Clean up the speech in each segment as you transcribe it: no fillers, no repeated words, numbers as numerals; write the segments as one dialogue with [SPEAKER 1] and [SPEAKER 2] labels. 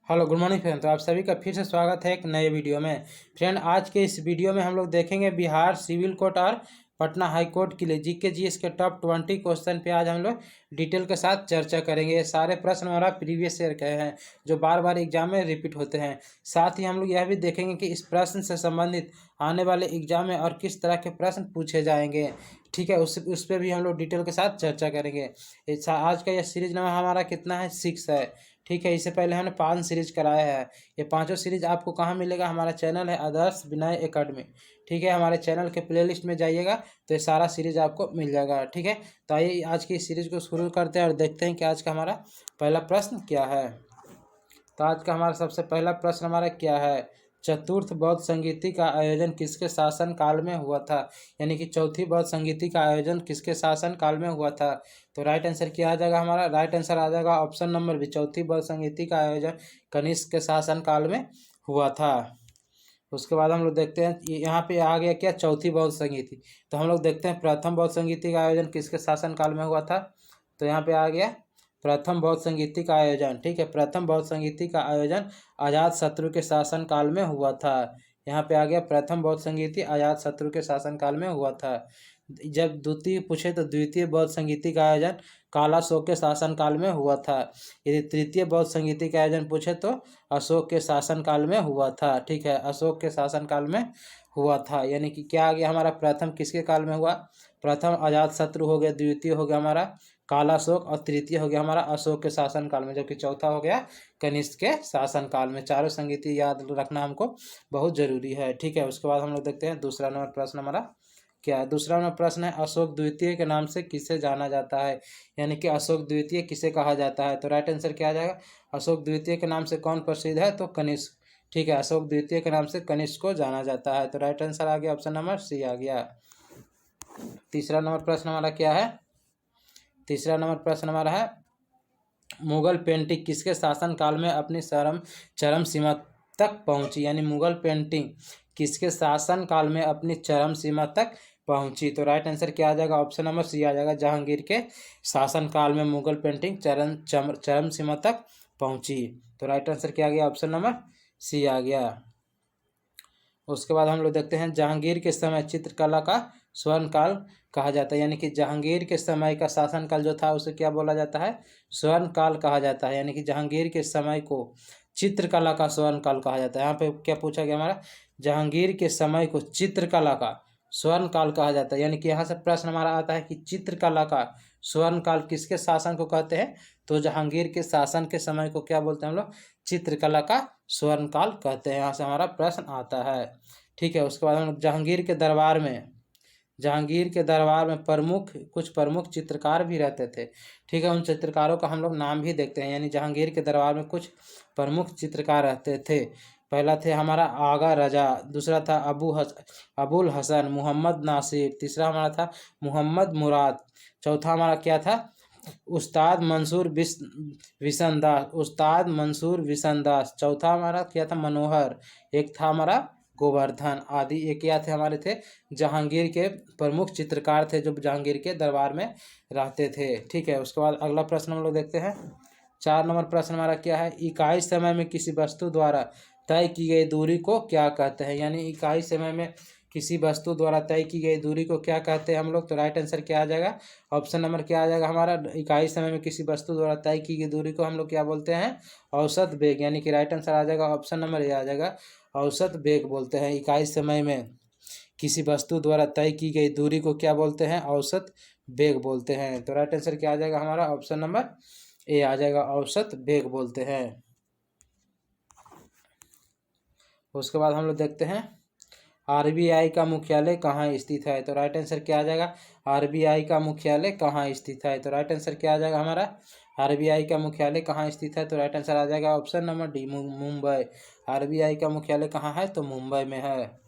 [SPEAKER 1] Hello good morning friend. तो आप सभी का फिर से स्वागत है एक नए वीडियो में। फ्रेंड, आज के इस वीडियो में हम लोग देखेंगे बिहार सिविल कोर्ट और पटना हाई कोर्ट के लिए जीके जीएस के टॉप 20 क्वेश्चन पे आज हम लोग डिटेल के साथ चर्चा करेंगे। ये सारे प्रश्न हमारा प्रीवियस ईयर के हैं जो बार बार एग्जाम में रिपीट होते हैं। साथ ही हम लोग यह भी देखेंगे कि इस प्रश्न से संबंधित आने वाले एग्जाम में और किस तरह के प्रश्न पूछे जाएंगे। ठीक है, उस पर भी हम लोग डिटेल के साथ चर्चा करेंगे। आज का यह सीरीज नंबर हमारा कितना है? 6 है। ठीक है, इससे पहले हमने 5 सीरीज कराया है। ये पांचों सीरीज आपको कहाँ मिलेगा? हमारा चैनल है आदर्श विनय एकेडमी। ठीक है, हमारे चैनल के प्लेलिस्ट में जाइएगा तो ये सारा सीरीज आपको मिल जाएगा। ठीक है, तो आइए आज की सीरीज को शुरू करते हैं और देखते हैं कि आज का हमारा पहला प्रश्न क्या है। तो आज का हमारा सबसे पहला प्रश्न हमारा क्या है? चतुर्थ बौद्ध संगीति का आयोजन किसके शासन काल में हुआ था? यानी कि चौथी बौद्ध संगीति का आयोजन किसके शासन काल में हुआ था? तो राइट आंसर क्या आ जाएगा? हमारा राइट आंसर आ जाएगा ऑप्शन नंबर बी, चौथी बौद्ध संगीति का आयोजन कनिष्क के शासन काल में हुआ था। उसके बाद हम लोग देखते हैं यहाँ पे आ गया क्या? चौथी बौद्ध संगीति। तो हम लोग देखते हैं प्रथम बौद्ध संगीति का आयोजन किसके शासन काल में हुआ था। तो यहाँ पे आ गया प्रथम बौद्ध संगीति का आयोजन। ठीक है, प्रथम बौद्ध संगीति का आयोजन अजातशत्रु के शासन काल में हुआ था। यहाँ पे आ गया प्रथम बौद्ध संगीति अजातशत्रु के शासन काल में हुआ था। जब द्वितीय पूछे तो द्वितीय बौद्ध संगीति का आयोजन कालाशोक के शासन काल में हुआ था। यदि तृतीय बौद्ध संगीति का आयोजन पूछे तो अशोक के शासन काल में हुआ था। ठीक है, अशोक के शासन काल में हुआ था। यानी कि क्या आ गया हमारा? प्रथम किसके काल में हुआ? प्रथम अजातशत्रु हो गया, द्वितीय हो गया हमारा कालाशोक और तृतीय हो गया हमारा अशोक के शासन काल में, जबकि चौथा हो गया कनिष्क के शासन काल में। चारों संगीति याद रखना हमको बहुत जरूरी है। ठीक है, उसके बाद हम लोग देखते हैं दूसरा नंबर प्रश्न हमारा क्या है। दूसरा नंबर प्रश्न है अशोक द्वितीय के नाम से किसे जाना जाता है? यानी कि अशोक द्वितीय किसे कहा जाता है? तो राइट आंसर क्या आ जाएगा? अशोक द्वितीय के नाम से कौन प्रसिद्ध है? तो कनिष्क। ठीक है, अशोक द्वितीय के नाम से कनिष्क को जाना जाता है। तो राइट आंसर आ गया ऑप्शन नंबर सी आ गया। तीसरा नंबर प्रश्न हमारा क्या है? तीसरा नंबर प्रश्न हमारा है मुगल पेंटिंग किसके शासन काल में अपनी चरम सीमा तक पहुंची? यानी मुगल पेंटिंग किसके शासन काल में अपनी चरम सीमा तक पहुंची? तो राइट आंसर क्या आ जाएगा? ऑप्शन नंबर सी आ जाएगा, जहांगीर के शासन काल में मुगल पेंटिंग चरम सीमा तक पहुंची। तो राइट आंसर क्या आ गया? ऑप्शन नंबर सी आ गया। उसके बाद हम लोग देखते हैं जहांगीर के समय चित्रकला का स्वर्ण काल कहा जाता है। यानी कि जहांगीर के समय का शासनकाल जो था उसे क्या बोला जाता है? स्वर्ण काल कहा जाता है। यानी कि जहांगीर के समय को चित्रकला का स्वर्ण काल कहा जाता है। यहाँ पे क्या पूछा गया हमारा? जहांगीर के समय को चित्रकला का स्वर्ण काल कहा जाता है। यानी कि यहाँ से प्रश्न हमारा आता है कि चित्रकला का स्वर्ण काल किसके शासन को कहते हैं? तो जहांगीर के शासन के समय को क्या बोलते हैं हम लोग? चित्रकला का स्वर्ण काल कहते हैं। यहाँ से हमारा प्रश्न आता है। ठीक है, उसके बाद हम लोग जहांगीर के दरबार में कुछ प्रमुख चित्रकार भी रहते थे। ठीक है, उन चित्रकारों का हम लोग नाम भी देखते हैं। यानी जहांगीर के दरबार में कुछ प्रमुख चित्रकार रहते थे। पहला थे हमारा आगा रजा, दूसरा था अबुल हसन, मोहम्मद नासिर, तीसरा हमारा था मोहम्मद मुराद, चौथा हमारा क्या था? उस्ताद मंसूर विसनदास, चौथा हमारा क्या था? मनोहर, एक था हमारा गोवर्धन आदि। ये क्या थे? हमारे थे जहांगीर के प्रमुख चित्रकार थे जो जहांगीर के दरबार में रहते थे। ठीक है, उसके बाद अगला प्रश्न हम लोग देखते हैं। 4 नंबर प्रश्न हमारा क्या है? इकाई समय में किसी वस्तु द्वारा तय की गई दूरी को क्या कहते हैं? यानी इकाई समय में किसी वस्तु द्वारा तय की गई दूरी को क्या कहते हैं हम लोग? तो राइट आंसर क्या आ जाएगा? ऑप्शन नंबर क्या आ जाएगा हमारा? इकाई समय में किसी वस्तु द्वारा तय की गई दूरी को हम लोग क्या बोलते हैं? औसत वेग। यानी कि राइट आंसर आ जाएगा ऑप्शन नंबर ए आ जाएगा, औसत वेग बोलते हैं। इकाई समय में किसी वस्तु द्वारा तय की गई दूरी को क्या बोलते हैं? औसत वेग बोलते हैं। तो राइट आंसर क्या आ जाएगा हमारा? ऑप्शन नंबर ए आ जाएगा, औसत वेग बोलते हैं। उसके बाद हम लोग देखते हैं आरबीआई का मुख्यालय कहाँ स्थित है? तो राइट आंसर क्या आ जाएगा? आरबीआई का मुख्यालय कहाँ स्थित है? तो राइट आंसर क्या आ जाएगा हमारा? आरबीआई का मुख्यालय कहाँ स्थित है? तो राइट आंसर आ जाएगा option number D, Mumbai. RBI का मुख्यालय कहाँ है? तो मुंबई में है।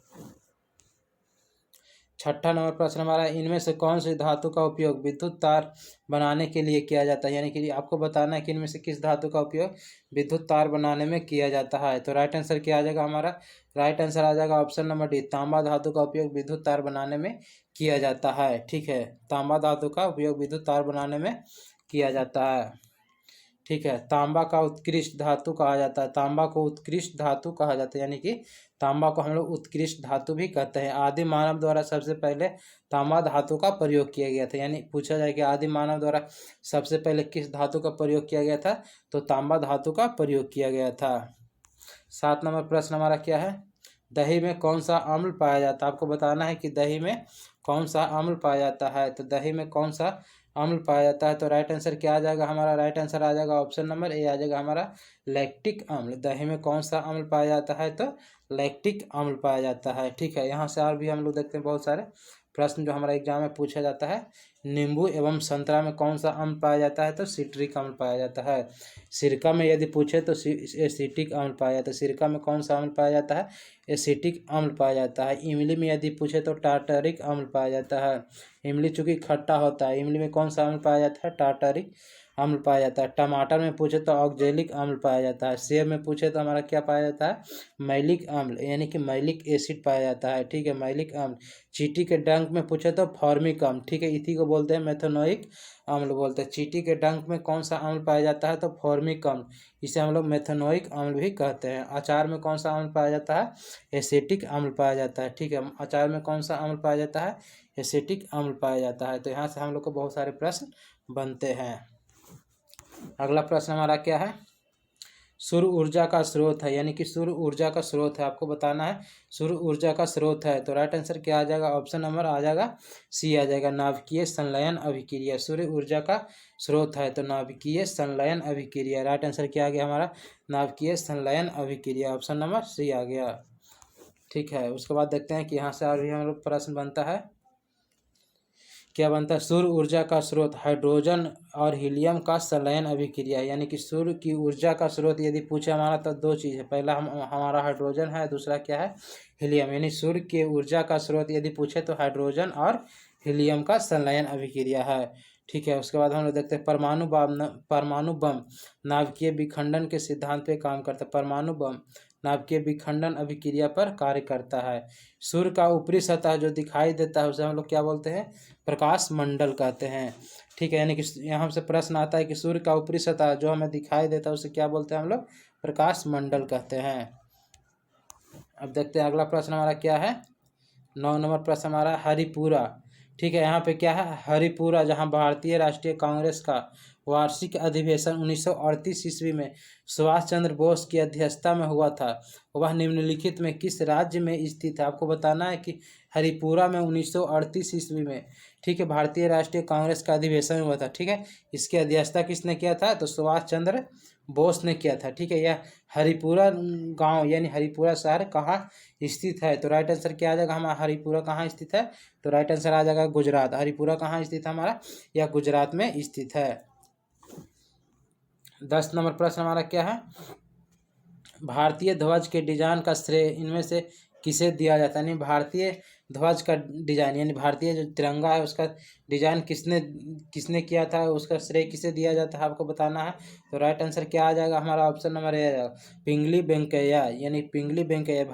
[SPEAKER 1] छठा नंबर प्रश्न हमारा, इनमें से कौन सी धातु का उपयोग विद्युत तार बनाने के लिए किया जाता है? यानी कि आपको बताना है कि इनमें से किस धातु का उपयोग विद्युत तार बनाने में किया जाता है। तो राइट आंसर क्या आ जाएगा हमारा? राइट आंसर आ जाएगा ऑप्शन नंबर डी, तांबा धातु का उपयोग विद्युत तार बनाने में किया जाता है। ठीक है, तांबा धातु का उपयोग विद्युत तार बनाने में किया जाता है। ठीक है। तांबा का उत्कृष्ट धातु कहा जाता है, तांबा को उत्कृष्ट धातु कहा जाता है, यानी कि तांबा को हम लोग उत्कृष्ट धातु भी कहते हैं। आदि मानव द्वारा सबसे पहले तांबा धातु का प्रयोग किया गया था, यानी पूछा जाए कि आदि मानव द्वारा सबसे पहले किस धातु का प्रयोग किया गया था, तो तांबा धातु का प्रयोग किया गया था। 7 नंबर प्रश्न हमारा क्या है, दही में कौन सा अम्ल पाया जाता है। आपको बताना है कि दही में कौन सा अम्ल पाया जाता है। तो दही में कौन सा अम्ल पाया जाता है, तो राइट आंसर क्या आ जाएगा हमारा, राइट आंसर आ जाएगा ऑप्शन नंबर ए आ जाएगा हमारा लैक्टिक अम्ल। दही में कौन सा अम्ल पाया जाता है, तो लैक्टिक अम्ल पाया जाता है। ठीक है, यहाँ से और भी हम लोग देखते हैं बहुत सारे प्रश्न जो हमारा एग्जाम में पूछा जाता है। नींबू एवं संतरा में कौन सा अम्ल पाया जाता है, तो सिट्रिक अम्ल पाया जाता है। सिरका में यदि पूछे तो एसिटिक अम्ल पाया जाता है। सिरका में कौन सा अम्ल पाया जाता है, एसिटिक अम्ल पाया जाता है। इमली में यदि पूछे तो टार्टरिक अम्ल पाया जाता है। इमली चूँकि खट्टा होता है, इमली में कौन सा अम्ल पाया जाता है, टार्टरिक अम्ल पाया जाता है। टमाटर में पूछे तो ऑक्जेलिक अम्ल पाया जाता है। सेब में पूछे तो हमारा क्या पाया जाता है, मैलिक अम्ल, यानी कि मैलिक एसिड पाया जाता है। ठीक है, मैलिक अम्ल। चींटी के डंक में पूछे तो फॉर्मिक अम्ल। ठीक है, इसी को बोलते हैं मेथनोइक अम्ल बोलते हैं। चींटी के डंक में कौन सा अम्ल पाया जाता है, तो फॉर्मिक अम्ल, इसे हम लोग मेथनोइक अम्ल भी कहते हैं। अचार में कौन सा अम्ल पाया जाता है, एसिटिक अम्ल पाया जाता है। ठीक है, अचार में कौन सा अम्ल पाया जाता है, एसिटिक अम्ल पाया जाता है। तो यहाँ से हम लोग को बहुत सारे प्रश्न बनते हैं। अगला प्रश्न हमारा क्या है, सूर्य ऊर्जा का स्रोत है, यानी कि सूर्य ऊर्जा का स्रोत है। आपको बताना है सूर्य ऊर्जा का स्रोत है, तो राइट आंसर क्या आ जाएगा, ऑप्शन नंबर आ जाएगा सी आ जाएगा, नाभिकीय संलयन अभिक्रिया। सूर्य ऊर्जा का स्रोत है तो नाभिकीय संलयन अभिक्रिया। राइट आंसर क्या आ गया हमारा, नाभिकीय संलयन अभिक्रिया, ऑप्शन नंबर सी आ गया। ठीक है, उसके बाद देखते हैं कि यहाँ से और भी हम लोग प्रश्न बनता है, क्या बनता है, सूर्य ऊर्जा का स्रोत हाइड्रोजन और हीलियम का संलयन अभिक्रिया। यानी कि सूर्य की ऊर्जा का स्रोत यदि पूछे हमारा तो दो चीज़ है, पहला हमारा हाइड्रोजन है, दूसरा क्या है, हीलियम। यानी सूर्य के ऊर्जा का स्रोत यदि पूछे तो हाइड्रोजन और हीलियम का संलयन अभिक्रिया है। ठीक है, उसके बाद हम लोग देखते हैं परमाणु बम नाभिकीय विखंडन के सिद्धांत पे काम करता है। परमाणु बम नाभिकीय विखंडन अभिक्रिया पर कार्य करता है। सूर्य का ऊपरी सतह जो दिखाई देता है उसे हम लोग क्या बोलते हैं, प्रकाश मंडल कहते हैं। ठीक है, यानी कि यहाँ से प्रश्न आता है कि सूर्य का ऊपरी सतह जो हमें दिखाई देता है उसे क्या बोलते हैं हम लोग, प्रकाश मंडल कहते हैं। अब देखते हैं अगला प्रश्न हमारा क्या है, 9 नंबर प्रश्न हमारा हरिपुरा। ठीक है, यहाँ पे क्या है, हरिपुरा जहाँ भारतीय राष्ट्रीय कांग्रेस का वार्षिक अधिवेशन 1938 ईस्वी में सुभाष चंद्र बोस की अध्यक्षता में हुआ था, वह निम्नलिखित में किस राज्य में स्थित है। आपको बताना है कि हरिपुरा में 1938 ईस्वी में, ठीक है, भारतीय राष्ट्रीय कांग्रेस का अधिवेशन हुआ था। ठीक है, इसकी अध्यक्षता किसने किया था, तो सुभाष चंद्र बोस ने किया था। ठीक है, यह हरिपुरा गांव यानी हरिपुरा शहर कहाँ स्थित है, तो राइट आंसर क्या आ जाएगा हमारा, हरिपुरा कहाँ स्थित है, तो राइट आंसर आ जाएगा गुजरात। हरिपुरा कहाँ स्थित है हमारा, यह गुजरात में स्थित है। 10 नंबर प्रश्न हमारा क्या है, भारतीय ध्वज के डिजाइन का श्रेय इनमें से किसे दिया जाता है। यानी भारतीय ध्वज का डिजाइन यानी भारतीय जो तिरंगा है उसका डिजाइन किसने किया था, उसका श्रेय किसे दिया जाता है, आपको बताना है। तो राइट आंसर क्या आ जाएगा हमारा, ऑप्शन नंबर ए आ जाएगा, पिंगली वेंकैया। यानी पिंगली वेंकैया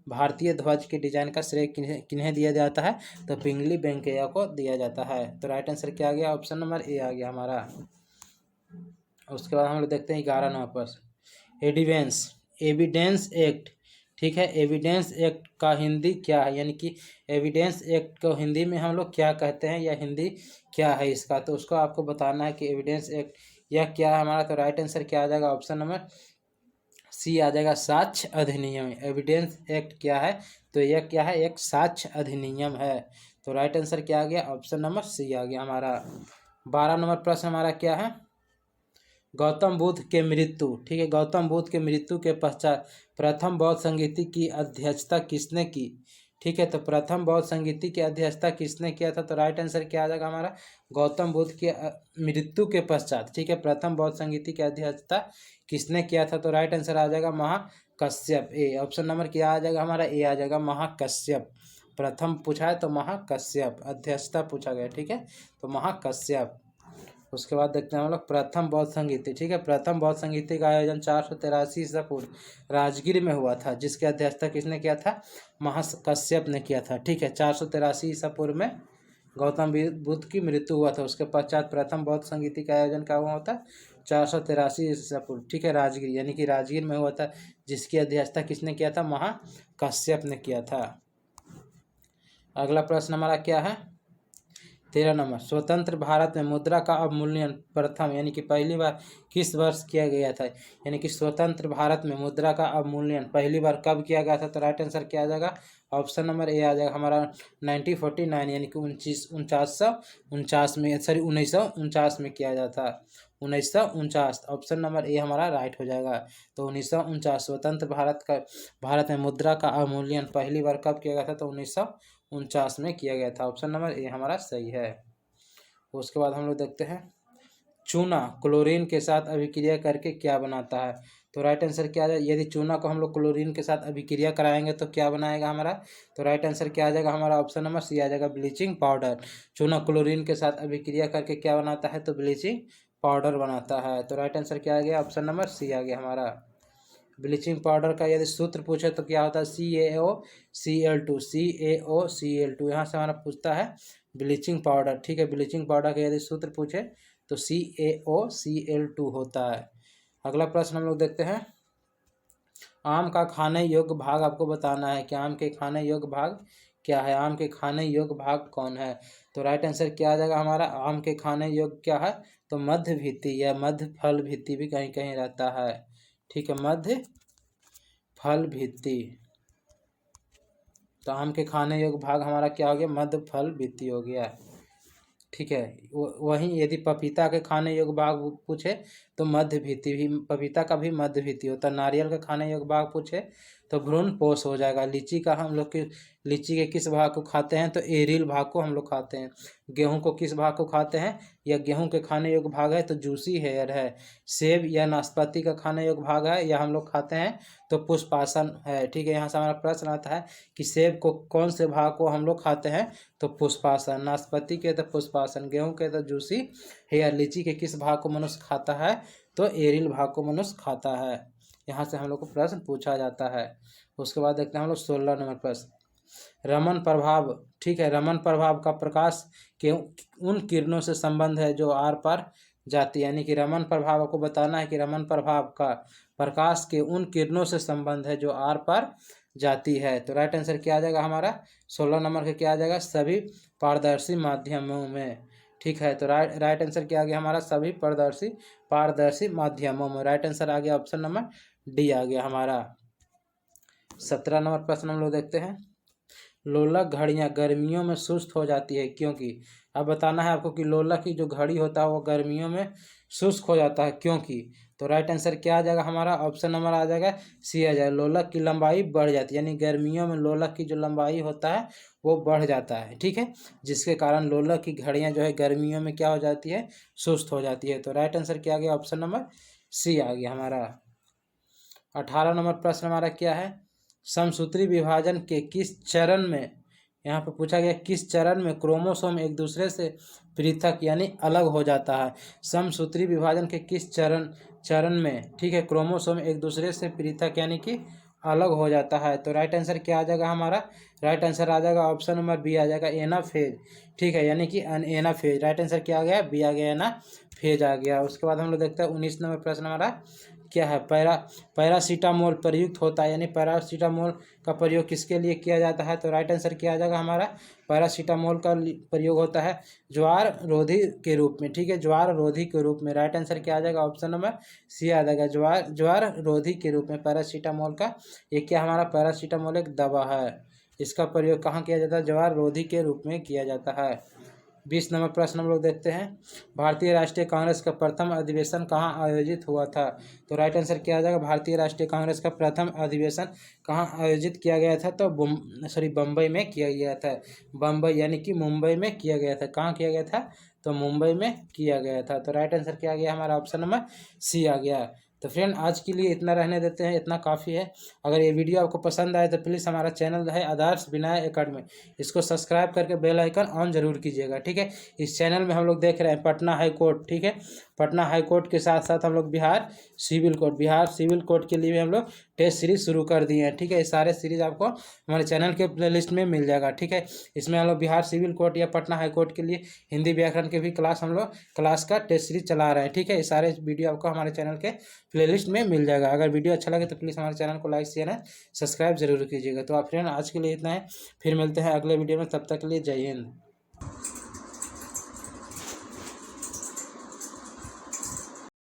[SPEAKER 1] भारतीय ध्वज के डिजाइन का श्रेय किन्हें दिया जाता है, तो पिंगली वेंकैया को दिया जाता है। तो राइट आंसर क्या आ गया, ऑप्शन नंबर ए आ गया हमारा। उसके बाद हम लोग देखते हैं 11 नंबर प्रश्न, एविडेंस एक्ट। ठीक है, एविडेंस एक्ट का हिंदी क्या है, यानी कि एविडेंस एक्ट को हिंदी में हम लोग क्या कहते हैं या हिंदी क्या है इसका, तो उसको आपको बताना है कि एविडेंस एक्ट यह क्या है हमारा। तो राइट आंसर क्या आ जाएगा, ऑप्शन नंबर सी आ जाएगा, साक्ष्य अधिनियम। एविडेंस एक्ट क्या है, तो यह क्या है, एक साक्ष्य अधिनियम है। तो राइट आंसर क्या आ गया, ऑप्शन नंबर सी आ गया हमारा। 12 नंबर प्रश्न हमारा क्या है, गौतम बुद्ध के मृत्यु। ठीक है, गौतम बुद्ध के मृत्यु के पश्चात प्रथम बौद्ध संगीति की अध्यक्षता किसने की। ठीक है, तो प्रथम बौद्ध संगीति की अध्यक्षता किसने किया था, तो राइट आंसर क्या आ जाएगा हमारा, गौतम बुद्ध के मृत्यु के पश्चात। ठीक है, प्रथम बौद्ध संगीति की अध्यक्षता किसने किया था, तो राइट आंसर आ जाएगा महाकश्यप। ए ऑप्शन नंबर क्या आ जाएगा हमारा, ए आ जाएगा महाकश्यप। प्रथम पूछा है तो महाकश्यप, अध्यक्षता पूछा गया। ठीक है, तो महाकश्यप। उसके बाद देखते हैं हम लोग प्रथम बौद्ध संगीति। ठीक है, प्रथम बौद्ध संगीति का आयोजन 483 ईसा पूर्व राजगीर में हुआ था, जिसकी अध्यक्षता किसने किया था, महाकश्यप ने किया था। ठीक है, 483 ईसा पूर्व में गौतम बुद्ध की मृत्यु हुआ था, उसके पश्चात प्रथम बौद्ध संगीति का आयोजन क्या हुआ था, 483 ईसा पूर्व, ठीक है। राजगीर यानी कि राजगीर में हुआ था, जिसकी अध्यक्षता किसने किया था? महाकश्यप ने किया था। अगला प्रश्न हमारा क्या है? 13 नंबर, स्वतंत्र भारत में मुद्रा का अवमूल्यन प्रथम यानी कि पहली बार किस वर्ष किया गया था? यानी कि स्वतंत्र भारत में मुद्रा का अवमूल्यन पहली बार कब किया गया था? तो राइट आंसर क्या आ जाएगा? ऑप्शन नंबर ए आ जाएगा हमारा 1949 यानी कि 1949 में, सॉरी 1949 में किया जाता, 1949। ऑप्शन नंबर ए हमारा राइट हो जाएगा। तो 1949 स्वतंत्र भारत में मुद्रा का अवमूल्यन पहली बार कब किया गया था? तो 1949 में किया गया था। ऑप्शन नंबर ए हमारा सही है। उसके बाद हम लोग देखते हैं, चूना क्लोरीन के साथ अभिक्रिया करके क्या बनाता है? तो राइट आंसर क्या आ जाएगा? यदि चूना को हम लोग क्लोरीन के साथ अभिक्रिया कराएंगे तो क्या बनाएगा हमारा? तो राइट आंसर क्या आ जाएगा हमारा? ऑप्शन नंबर सी आ जाएगा, ब्लीचिंग पाउडर। चूना क्लोरीन के साथ अभिक्रिया करके क्या बनाता है? तो ब्लीचिंग पाउडर बनाता है। तो राइट आंसर क्या आ गया? ऑप्शन नंबर सी आ गया हमारा। ब्लीचिंग पाउडर का यदि सूत्र पूछे तो क्या होता है? CaOCl2, CaOCl2। यहाँ से हमारा पूछता है ब्लीचिंग पाउडर, ठीक है। ब्लीचिंग पाउडर का यदि सूत्र पूछे तो CaOCl2 होता है। अगला प्रश्न हम लोग देखते हैं, आम का खाने योग्य भाग आपको बताना है कि आम के खाने योग्य भाग क्या है? आम के खाने योग्य भाग कौन है? तो राइट आंसर क्या आ जाएगा हमारा? आम के खाने योग्य क्या है? तो मध्य भित्ति या मध्य फल भित्ति भी कहीं कहीं रहता है, ठीक है, मध्य फल भित्ति। तो आम के खाने योग्य भाग हमारा क्या हो गया? मध्य फल भित्ति हो गया, ठीक है। वहीं यदि पपीता के खाने योग्य भाग पूछे तो मध्य भित्ति भी, पपीता का भी मध्य भित्ति होता है। नारियल का खाने योग्य भाग पूछे तो भ्रूण पोष हो जाएगा। लीची का हम लोग लीची के किस भाग को खाते हैं? तो एरिल भाग को हम लोग खाते हैं। गेहूं को किस भाग को खाते हैं? या गेहूं के खाने योग्य भाग है तो जूसी हेयर है। सेब या नाशपाती का खाने योग्य भाग है या हम लोग खाते हैं तो पुष्पासन है, ठीक है। यहाँ से हमारा प्रश्न आता है कि सेब को कौन से भाग को हम लोग खाते हैं? तो पुष्पासन। नाशपाती के तो पुष्पासन, गेहूं के तो जूसी हेयर। लीची के किस भाग को मनुष्य खाता है? तो एरिल भाग को मनुष्य खाता है। यहाँ से हम लोग को प्रश्न पूछा जाता है। उसके बाद देखते हैं हम लोग 16 नंबर प्रश्न, रमन प्रभाव, ठीक है। रमन प्रभाव का प्रकाश के उन किरणों से संबंध है जो आर पार जाती है। यानी कि रमन प्रभाव आपको बताना है कि रमन प्रभाव का प्रकाश के उन किरणों से संबंध है जो आर पार जाती है। तो राइट आंसर क्या आ जाएगा हमारा? 16 नंबर का क्या आ जाएगा? सभी पारदर्शी माध्यमों में, ठीक है। तो राइट आंसर क्या आ गया हमारा? सभी पारदर्शी माध्यमों में। राइट आंसर आ गया ऑप्शन नंबर डी आ गया हमारा। 17 नंबर प्रश्न हम लोग देखते हैं, लोलक घड़ियां गर्मियों में सुस्त हो जाती है क्योंकि? अब बताना है आपको कि लोलक की जो घड़ी होता है वो गर्मियों में शुष्क हो जाता है क्योंकि? तो राइट आंसर क्या आ जाएगा हमारा? ऑप्शन नंबर आ जाएगा सी आ जाएगा, लोलक की लंबाई बढ़ जाती है। यानी गर्मियों में लोलक की जो लंबाई होता है वो बढ़ जाता है, ठीक है, जिसके कारण लोलक की घड़ियां जो है गर्मियों में क्या हो जाती है? सुस्त हो जाती है। तो राइट आंसर क्या आ गया? ऑप्शन नंबर सी आ गया हमारा। 18 नंबर प्रश्न हमारा क्या है, समसूत्री विभाजन के किस चरण में, यहाँ पे पूछा गया किस चरण में क्रोमोसोम एक दूसरे से पृथक यानी अलग हो जाता है? समसूत्री विभाजन के किस चरण में, ठीक है, क्रोमोसोम एक दूसरे से पृथक यानी कि अलग हो जाता है? तो राइट आंसर क्या आ जाएगा हमारा? राइट आंसर आ जाएगा ऑप्शन नंबर बी आ जाएगा, एनाफेज, ठीक है, यानी कि एनाफेज। राइट आंसर क्या आ गया? बी आ गया, एनाफेज आ गया। उसके बाद हम लोग देखते हैं 19 नंबर प्रश्न हमारा क्या है, पैरासीटामोल प्रयुक्त होता है, यानी पैरासीटामोल का प्रयोग किसके लिए किया जाता है? तो राइट आंसर क्या आ जाएगा हमारा? पैरासीटामोल का प्रयोग होता है ज्वार रोधी के रूप में, ठीक है, ज्वार रोधी के रूप में। राइट आंसर क्या आ जाएगा? ऑप्शन नंबर सी आ जाएगा, ज्वार रोधी के रूप में पैरासीटामोल का। ये क्या हमारा? पैरासीटामोल एक दवा है, इसका प्रयोग कहाँ किया जाता है? ज्वार रोधी के रूप में किया जाता है। 20 नंबर प्रश्न हम लोग देखते हैं, भारतीय राष्ट्रीय कांग्रेस का प्रथम अधिवेशन कहाँ आयोजित हुआ था? तो राइट आंसर क्या आ जाएगा? भारतीय राष्ट्रीय कांग्रेस का प्रथम अधिवेशन कहाँ आयोजित किया गया था? तो बम्बई में किया गया था। बम्बई यानी कि मुंबई में किया गया था। कहाँ किया गया था? तो मुंबई में किया गया था। तो राइट आंसर क्या आ गया हमारा? ऑप्शन नंबर सी आ गया। तो फ्रेंड आज के लिए इतना रहने देते हैं, इतना काफ़ी है। अगर ये वीडियो आपको पसंद आए तो प्लीज़ हमारा चैनल है आदर्श विनय एकेडमी, इसको सब्सक्राइब करके बेल आइकन ऑन जरूर कीजिएगा, ठीक है। इस चैनल में हम लोग देख रहे हैं पटना हाई कोर्ट, ठीक है। पटना हाई कोर्ट के साथ साथ हम लोग बिहार सिविल कोर्ट के लिए भी हम लोग टेस्ट सीरीज शुरू कर दिए हैं, ठीक है। ये सारे सीरीज आपको हमारे चैनल के प्लेलिस्ट में मिल जाएगा, ठीक है। इसमें हम लोग बिहार सिविल कोर्ट या पटना हाई कोर्ट के लिए हिंदी व्याकरण के भी क्लास का टेस्ट सीरीज चला रहे हैं, ठीक है। ये सारे वीडियो आपको हमारे चैनल के प्लेलिस्ट में मिल जाएगा। अगर वीडियो अच्छा लगे तो प्लीज़ हमारे चैनल को लाइक शेयर एंड सब्सक्राइब जरूर कीजिएगा। तो आप फ्रेंड आज के लिए इतना है, फिर मिलते हैं अगले वीडियो में, तब तक के लिए जय हिंद।